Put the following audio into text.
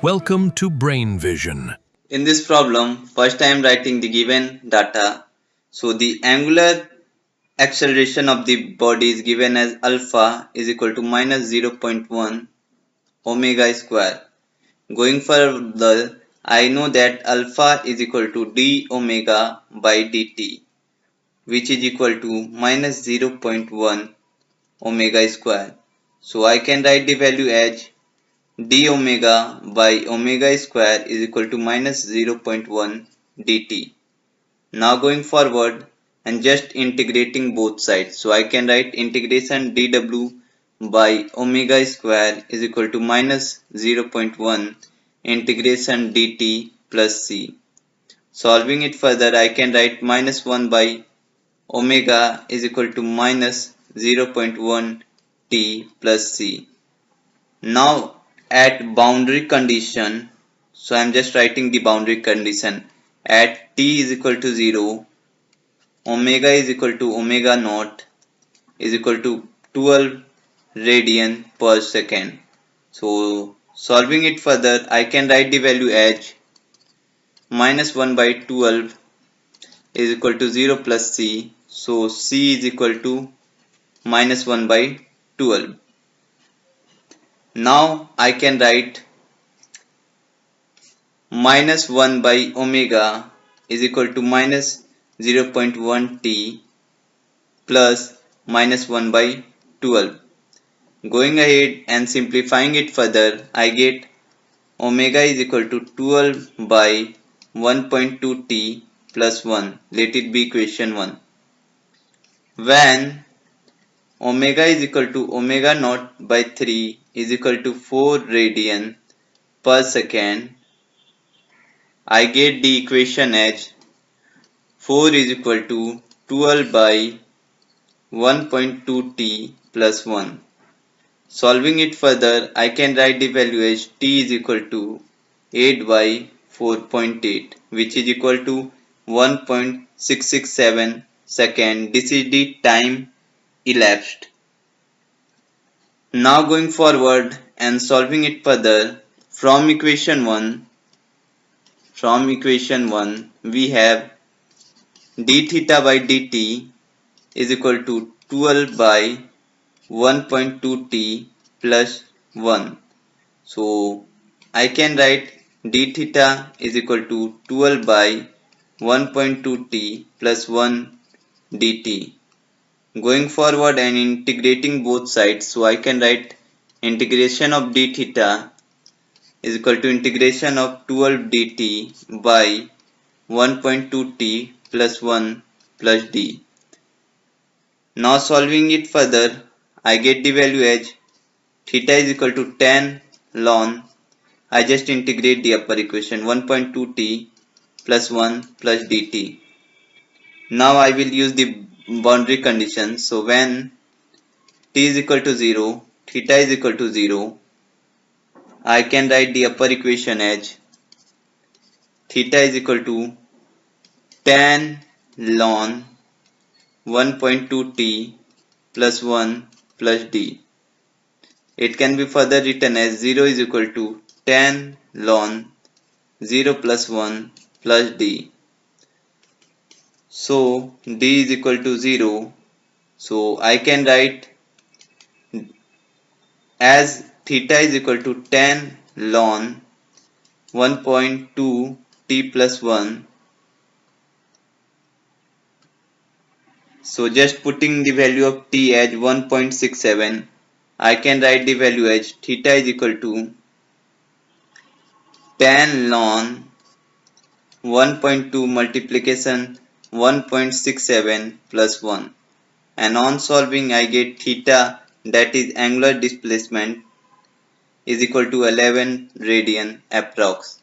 Welcome to Brain Vision. In this problem, first I am writing the given data. So the angular acceleration of the body is given as alpha is equal to minus 0.1 omega square. Going further, I know that alpha is equal to d omega by dt, which is equal to minus 0.1 omega square. So I can write the value as d omega by omega square is equal to minus 0.1 dt. Now going forward and just integrating both sides. So I can write integration dw by omega square is equal to minus 0.1 integration dt plus c. Solving it further, I can write minus 1 by omega is equal to minus 0.1 t plus c. Now at boundary condition, so I am just writing the boundary condition. At t is equal to 0, omega is equal to omega naught is equal to 12 radian per second. So solving it further, I can write the value as minus 1 by 12 is equal to 0 plus c. So c is equal to minus 1 by 12. Now I can write minus 1 by omega is equal to minus 0.1 t plus minus 1 by 12. Going ahead and simplifying it further, I get omega is equal to 12 by 1.2 t plus 1. Let it be equation 1. When omega is equal to omega naught by 3 is equal to 4 radian per second, I get the equation as 4 is equal to 12 by 1.2 t plus 1. Solving it further, I can write the value as t is equal to 8 by 4.8, which is equal to 1.667 second. This is the time elapsed. Now going forward and solving it further, from equation 1 we have d theta by dt is equal to 12 by 1.2 t plus 1. So I can write d theta is equal to 12 by 1.2 t plus 1 dt. Going forward and integrating both sides, so I can write integration of d theta is equal to integration of 12 dt by 1.2 t plus 1 plus d. Now solving it further, I get the value as theta is equal to tan ln. I just integrate the upper equation 1.2 t plus 1 plus dt. Now I will use the boundary condition. So when t is equal to 0, theta is equal to 0, I can write the upper equation as theta is equal to tan ln 1.2 t plus 1 plus d. It can be further written as 0 is equal to tan ln 0 plus 1 plus d. So d is equal to 0. So I can write as theta is equal to tan ln 1.2 t plus 1. So just putting the value of t as 1.67, I can write the value as theta is equal to tan ln 1.2 multiplication 1.67 plus 1, and on solving I get theta, that is angular displacement, is equal to 11 radian approx.